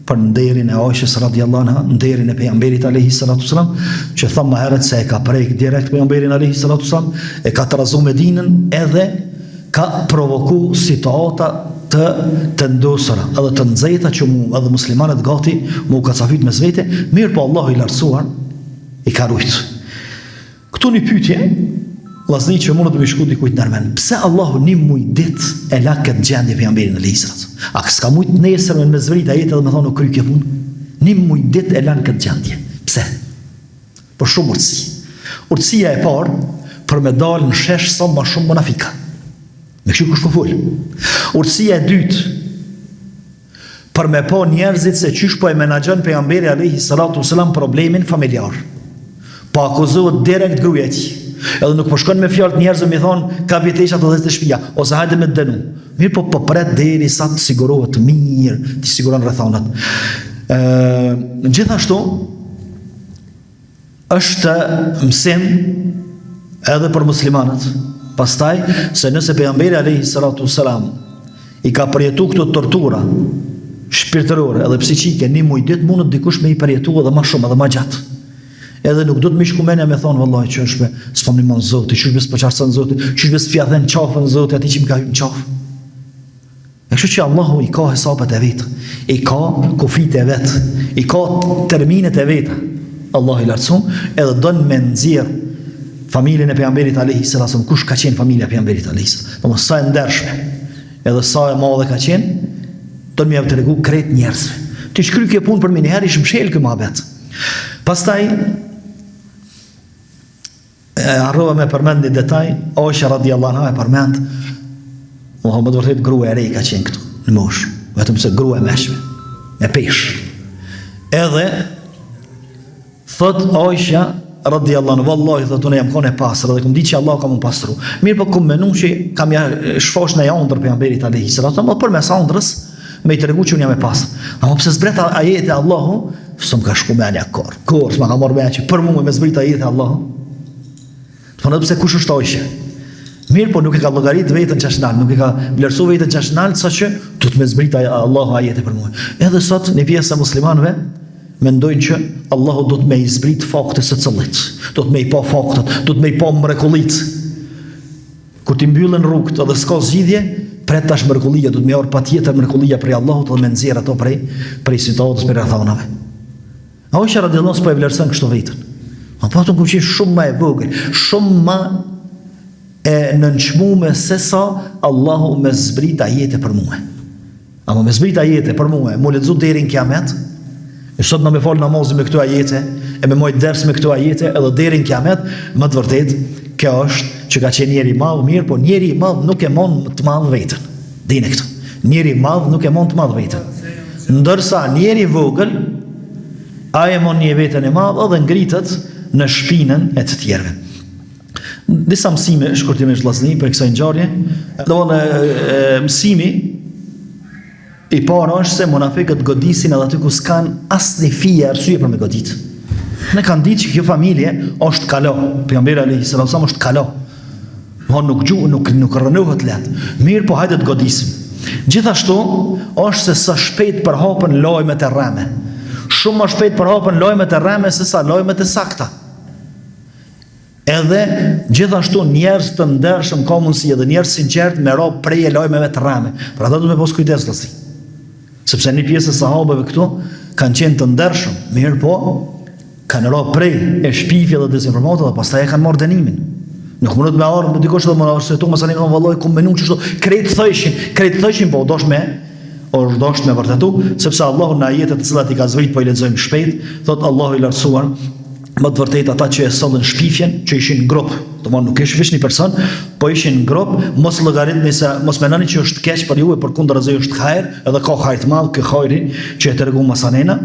për nderin e Aishës radhiyallahu anha, nderin e pejgamberit alayhi salatu wasalam, që thamë më herët se e ka prek direkt pejgamberin alayhi salatu wasalam, e ka trazu Medinën edhe ka provoku situata të ndosura edhe të nxehta që edhe muslimanët gati mu ka cafit me zvete, mirë po Allahu i lartësuar i ka rujt. Këtu një pyetje vllazni që mund të më shku dikujt nërmen. Pse Allahu një muj dit e la këtë gjendje pejgamberin alayhi salatu? A s'ka mujt nesër me zvrit ajet edhe me thonë u kry kjo punë? Një muj dit e lan këtë gjendje. Pse? Për shumë urtësi. Urtësia e parë për me dalë në shesh sa më shumë munafika. Me kështu kush po fol. Urtësia e dytë për me pa njerëzit se qysh po e menaxhon pejgamberi alayhi salatu wasalam problemin familjar. Po akuzohet direkt gruaja e tij. Edhe nuk po shkon me fjalë njerëzve mi thon ka bitesha të dhëtë shtëpia ose hajde me dënu. Mirë po pret deri sa të sigurohet mirë, të siguron rrethonat. Gjithashtu është mësim edhe për muslimanët. Pastaj se nëse pejgamberi alayhi salatu wasalam i ka përjetu këto tortura shpirtërore edhe psiqike një muj ditë mundet dikush me i përjetu edhe më shumë edhe më gjatë. Edhe nuk do të më shkumenja me thonë vallahi që është s'po më mund Zoti, çu s'po çarson Zoti, çu s'fia dhën qafën Zoti aty që më ka hyrë në qafë. Kështu që Allahu i ka hesabet e vet, i ka kufit e vet, i ka terminet e veta. Allahu i lartësuar edhe don me nxjerr familjen e pejgamberit alayhi salatu wasallam, kush ka qenë familja e pejgamberit alayhi salatu. Domos sa e ndershme, edhe sa e madhe ka qenë, don më t'regu krejt njerëzve. Ti shkruaj kjo punë për më një herë ish mshël kë mohabet. Pastaj harrova me përmend një detaj, Aisha radhiyallahu anha e përmend, Muhammed vërtet grua e re ka qenë këtu në moshë, vetëm se grua e meshme, e pesh. Edhe thot Aisha radhiyallahu anha, vallahi thot unë jam kone pastër dhe kum di që Allah ka më pastru. Mirë po kum menu që kam ja shfosh në ëndër pejgamberit alayhi salatu wasallam, por mes ëndrës me i tregu që unë jam e pastër. Ama pse zbret ajete Allahu, s'm ka shku me anja kur s'ma ka marrë me që për mua me zbrit ajete Allahu. Po nëse kush është Aisha? Mirë, po nuk e ka llogarit veten çashnal, nuk e ka vlerësu veten çashnal, saqë do të më zbrit Allahu ajete për mua. Edhe sot në pjesa e muslimanëve mendojnë që Allahu do të më zbrit fakte së cillit, do të më pa faktet, do të më pa mrekullit. Kur ti mbyllën rrugët edhe s'ka zgjidhje, pret tash mrekullia, do të më or patjetër mrekullia prej Allahut dhe më nxjerr ato prej situatës për rrethonave. Aisha radhiyallahu anha po e vlerëson kështu vetën. Po ato kuçi shumë më e vogël, shumë më e nënçmuar se sa Allahu më zbrit ajete për mua. Ama më zbrit ajete për mua, më lexo deri në kiamet. E sot na më fal namazin me këto ajete, e me mojt ders me këto ajete, edhe deri në kiamet, më të vërtet, kjo është që ka qenë njeri i madh, mirë, po njeri i madh nuk e mund të madh veten. Dini këtu. Njeri i madh nuk e mund të madh veten. Ndërsa njeri i vogël ai e mund një veten e madh edhe ngritet në shpinën e të tjerëve. Disa mësime shkurtimisht vllazni për kësaj ngjarje. Domthonë mësimi i parë është se munafiqët godisin edhe aty ku s'kan asnjë fije arsye për me godit. Ne kanë ditë që kjo familje është kalo. Pejgamberi alayhi salatu wasallam është kalo. Nuk rënohet lehtë. Mirë, po hajde të godisim. Gjithashtu është se sa shpejt përhapen lajmet e rreme. Shumë më shpejt përhapen lajmet e rreme se sa lajmet e sakta. Edhe gjithashtu njerëz të ndershëm ka mundësi edhe njerëz sinqert me ra prej lajmeve të rreme. Për ata duhet me pas kujdes vëllai. Sepse një pjesë e sahabëve këtu kanë qenë të ndershëm, mirë po kanë ra prej e shpifje dhe dezinformata dhe pastaj e kanë marrë dënimin. Nuk mundet me ardhur me dikush dhe më arsyetu mos ani vallahi ku menu çështo krejt thëshin po dosh me vërtetu, sepse Allahu në ajetet të cilat i ka zbrit po i lexojmë shpejt, thot Allahu i lartësuar, më të vërtet ata që e sollën shpifjen, që ishin në grup, domthonë nuk është vetëm një person, po ishin në grup, mos llogaritni se mos mendoni që është keq për ju, përkundërzi është hajër, edhe ka hajër të madh, ky hajri që e tregon Masanena,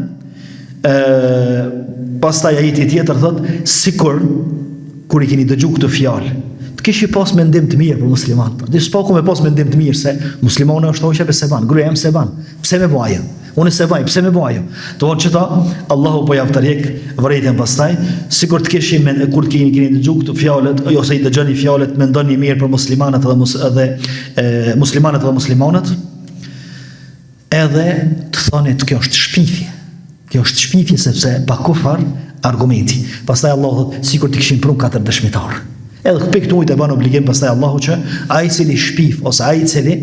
Pastaj ajeti tjetër thot, sikur kur I keni dëgju këtë fjalë, të kishi pas mendim të mirë për muslimanët. Dhe s'paku me pas mendim të mirë se muslimani është hoqja pse ban, gruaja jam se ban. Pse më bëj ajo? Unë se vaj, pse më bëj ajo? Do të thotë Allahu po jap tërheq vërejtën pastaj, sikur të kishi kur keni dëgju këtë fjalët ose I dëgjoni fjalët, mendoni mirë për muslimanët dhe muslimanët dhe muslimanët, edhe të thoni të kjo është shpifje. Kjo është shpifje sepse pa kufar argumenti. Pastaj Allahu thot sikur të kishin prunë 4 dëshmitar. Edhe këtu ujtë e banë obligim pastaj Allahu që ai cili shpif ose ai cili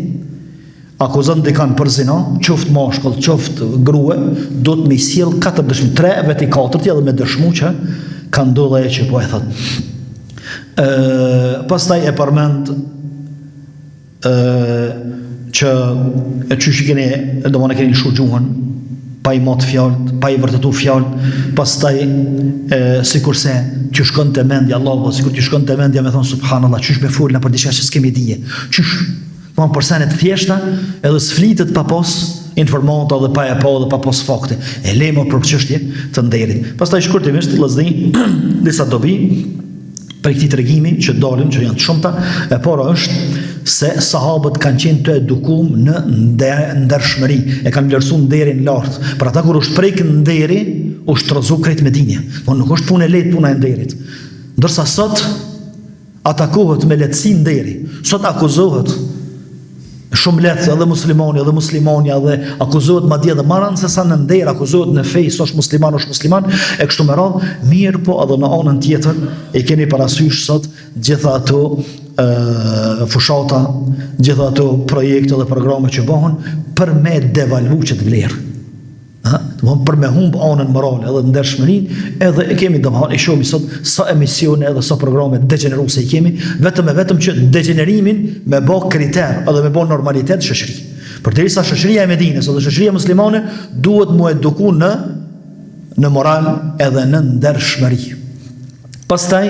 akuzon dikan për zina, qoftë mashkull, qoftë grua, do të më sjell 4 dëshmi, 3 vetë 4 edhe me dëshmu që ka ndodhur ajo që po e thot. Pastaj e përmend që çuçi keni, domethënë keni lëshu gjuhën, pa I mot fjalët, pa I vërtetu fjalët, pastaj sikurse që shkon te mendja Allahu, sikur që shkon te mendja me thon subhanallahu, çish me folna për diçka që s'kemi dije. Çish von persone të thjeshta, edhe s'flitet pa pas informata dhe pa e pa dhe pa pas fakte. E lemo për çështje të nderit. Pastaj shkurtimisht vëllazëri disa dobi për këtë tregimi që dalin, që janë të shumta, e para është se sahabët kanë qenë të edukum në ndershmëri, e kanë vlerësuar nderin lart. Për ata kur u shpreh nderi, u shtrozu krejt me dinje. Po nuk është punë e lehtë puna e nderit. Ndërsa sot atakohet me lehtësi nderi. Sot akuzohet shumë lehtë edhe muslimani edhe akuzohet madje edhe marrën se sa në nder, akuzohet në fej, s'është musliman, e kështu me radhë, mirë po edhe në anën tjetër e keni parasysh sot gjitha ato fushata, gjitha ato projekte dhe programe që bëhen për me devalvu që të vlerë. Për me humb anën morale edhe ndershmërinë, edhe e kemi domethënë e shohim sot sa emisione edhe sa programe degeneruese I kemi, vetëm që degenerimin me bë kriter edhe me bë normalitet shoqëri. Përderisa shoqëria e Medinës ose shoqëria muslimane duhet mu eduku në moral edhe në ndershmëri. Pastaj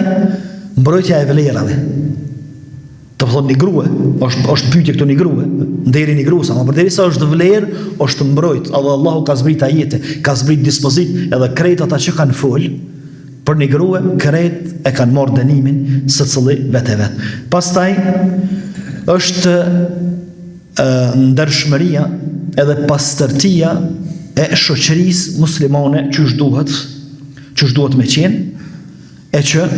mbrojtja e vlerave. Të thonë një grua, është pyetje këtu një grua, nderi një gruas, ama përderisa është vlerë, është mbrojt, edhe Allahu ka zbrit ajete, ka zbrit dispozit, edhe krejt ata që kanë fol, për një grua, krejt e kanë marrë dënimin së cili vetë. Pastaj është ndershmëria edhe pastërtia e shoqërisë muslimane ç'është duhet me qenë, e që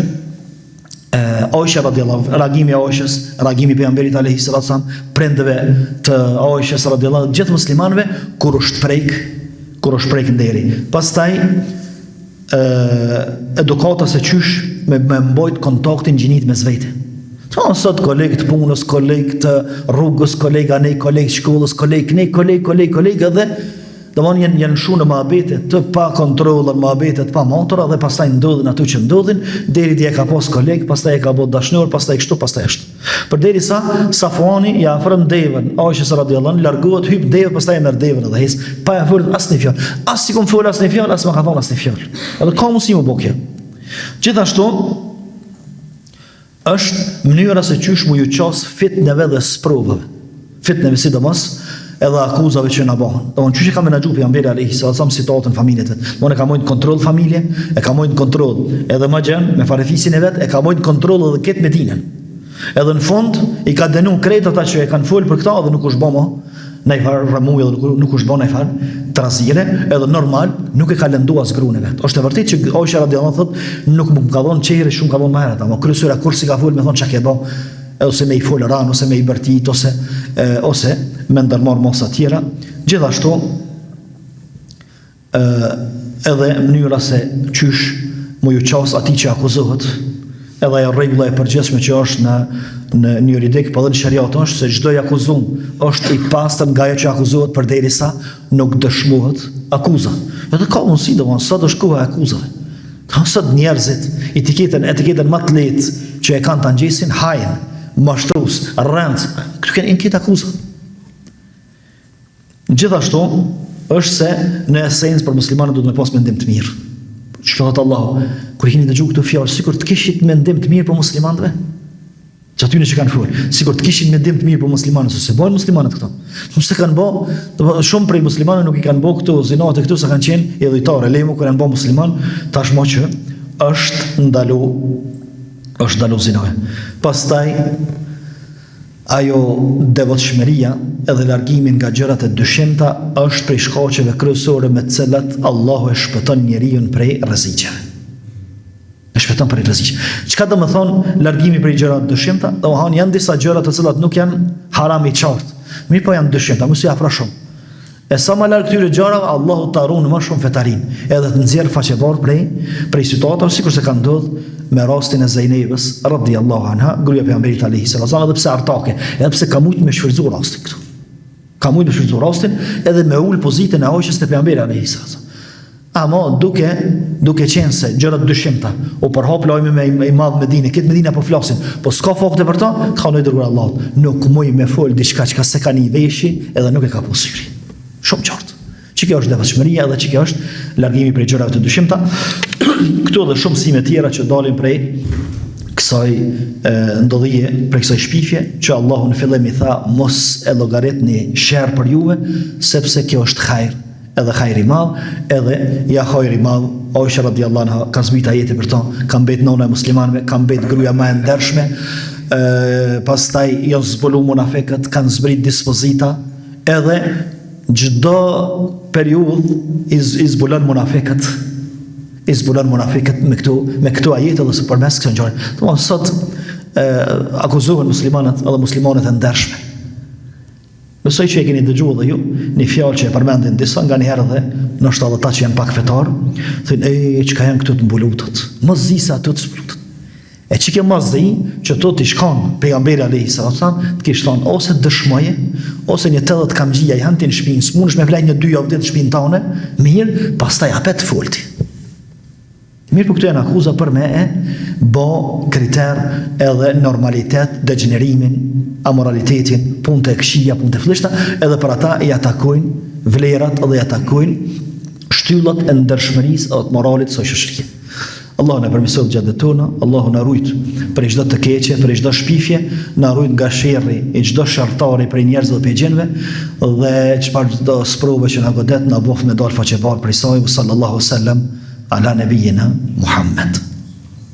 Aisha radiallahu, reagimi Aishës, reagimi pejgamberit alayhi salatu wasallam, prindëve të Aishës radiallahu, gjithë muslimanëve kur është prek nderi. Pastaj edukata se qysh me mbajt kontaktin gjinit mes vete. Sot kolegë të punës, kolegë të rrugës, kolegë anej, kolegë shkollës, kolegë edhe domthonë janë shu në mohabete të pa kontrollën, mohabete të pa motora dhe pastaj ndodhin ato që ndodhin, deri ti e ka pas koleg, pastaj e ka bë dashnor, pastaj kështu, pastaj ashtu. Përderisa Safuani ja afron devën, Aishës radhiyallahu anha, largohet hyp devë, pastaj merr devën edhe hes, pa ja folur asnjë fjalë. As sikum fol asnjë fjalë, as më ka thonë asnjë fjalë. Edhe ka mundësi më bokë. Gjithashtu është mënyra se çysh mu ju qas fitneve dhe sprovave. Fitneve sidomos edhe akuzave që na bëhen. Domthonë çuçi ka menaxhu pejgamberi alayhi sallam situatën familjet vet. Domthonë ka mojt kontroll familje, e ka mojt kontroll edhe më gjen me farefisin e vet, e ka mojt kontroll edhe këtë Medinën. Edhe në fund I ka dënuar krejt ata që e kanë fol për këtë dhe nuk u zboma ndaj far rëmuj edhe nuk u zbon ndaj far trazire, edhe normal nuk e ka lënduar as gruan e vet. Është e vërtetë që Aisha radhiyallahu thotë nuk më ka dhënë çejre shumë, ka dhënë më herët, ama kryesora kursi ka fol me thon çka ke bë, ose me I fol ran, ose me I bërtit, ose me ndërmarr mosa tjera. Gjithashtu edhe mënyra se qysh mu ju qas ati që akuzohet, edhe ajo rregulla e përgjithshme që është në juridik, po edhe në shariat është se çdo I akuzum është I pastër nga ajo që akuzohet përderisa nuk dëshmohet akuza. Edhe ka mundësi domosdoshmë sot është koha e akuzave. Sot njerëzit etiketën më të lehtë që e kanë ta ngjesin hajn, mashtrus, rrend, këtu kanë këtë akuzë. Gjithashtu është se në esencë për muslimanët duhet me pas mendim të mirë. Që thotë Allahu, kur keni dëgjuar këtë fjalë, sikur të kishit mendim të mirë për muslimanëve. që aty në që kanë folë, sikur të kishin mendim të mirë për muslimanët, se bojnë muslimanët këto. Se kanë bo, shumë prej muslimanët nuk i kanë bo këto zinat e këtu, se kanë qenë e dhujtare, lejmu kër janë bo musliman, tashmo që është ndalu zinaja. Pastaj, ajo devotshmëria edhe largimin nga gjërat e dyshimta është prej shkaqeve kryesore me të cilat Allahu e shpëton njeriu prej rreziqeve. E shpëton prej rreziqeve. Çka do të thonë largimi prej gjërave të dyshimta? Domethënë janë disa gjëra të cilat nuk janë haram i qartë, mirë po janë dyshimta, mos i afro shumë. E sa më larg këtyre gjërave, Allahu ta ruan më shumë fetarin, edhe të nxjerr faqebar prej situatave, sikur se ka ndodhur me rastin e Zejnebës radhiyallahu anha, gruaja e pejgamberit alayhi sallam, edhe pse artake, edhe pse ka mujt me shfrytzu rastin këtu. Ka mujt me shfrytzu rastin edhe me ul pozitën e Aishës te pejgamberi alayhi sallam. Ama duke qenë se gjërat dyshimta o përhap lajmi me i madh Medinë, këtë Medinë po flasin, po s'ka fakte për ta, ka ndonjë dërguar Allahu. Nuk muj me fol diçka që se ka një veshi edhe nuk e ka posyri. Shumë qartë. Që kjo është devotshmëria edhe që kjo është largimi prej gjërave të dyshimta. Këtu edhe shumë sime tjera që dalin prej kësaj ndodhije, prej kësaj shpifje, që Allahu në fillim i tha mos e llogaritni sherr për juve, sepse kjo është hajër. Edhe hajri madh, edhe ja hajri madh. Aisha radhiyallahu anha ka zbrit ajete për to, ka mbet nona e muslimanëve, ka mbet gruaja më e ndershme. Pastaj janë zbulu munafiqët, kanë zbrit dispozita, edhe çdo periudhë i zbulon munafiqët. I zbulon munafiqët me këto ajete dhe përmes kësaj gjëre. Domthonë sot akuzohen muslimanët edhe muslimanet e ndershme. Besoj që e keni dëgjuar dhe ju një fjalë që e përmendin disa nga një herë dhe nështë edhe ta që janë pak fetar, thënë, çka janë këtu të mbulutët? Mos zi se ato të mbulutët. E që kjo mos zi, që to t'i shkon pejgamberi alayhi sallam, të kishtë thonë, ose dëshmoje, ose një 80 kamgjia i hanë ti në shpinë, s'munësh me vlej një 2 javë ditë shpinë tane, mirë, pastaj apet folti. Mirë për këtu janë akuza për me bo kriter edhe normalitet, degenerimin, amoralitetin, punë të këqija, punë të flishta, edhe për ata i atakojnë vlerat edhe i atakojnë shtyllat e ndershmërisë edhe të moralit së shoqërisë. Allahu na përmirësoj gjatë tona, Allahu na rujt për çdo të keqe, për çdo shpifje, na rujt nga sherrri i çdo shartari prej njerëzve dhe gjinëve, dhe çfarë do sprove që na godet, na bof me dal faqe bar prej saj, sallallahu alaihi wasallam ala nabiyina Muhammad.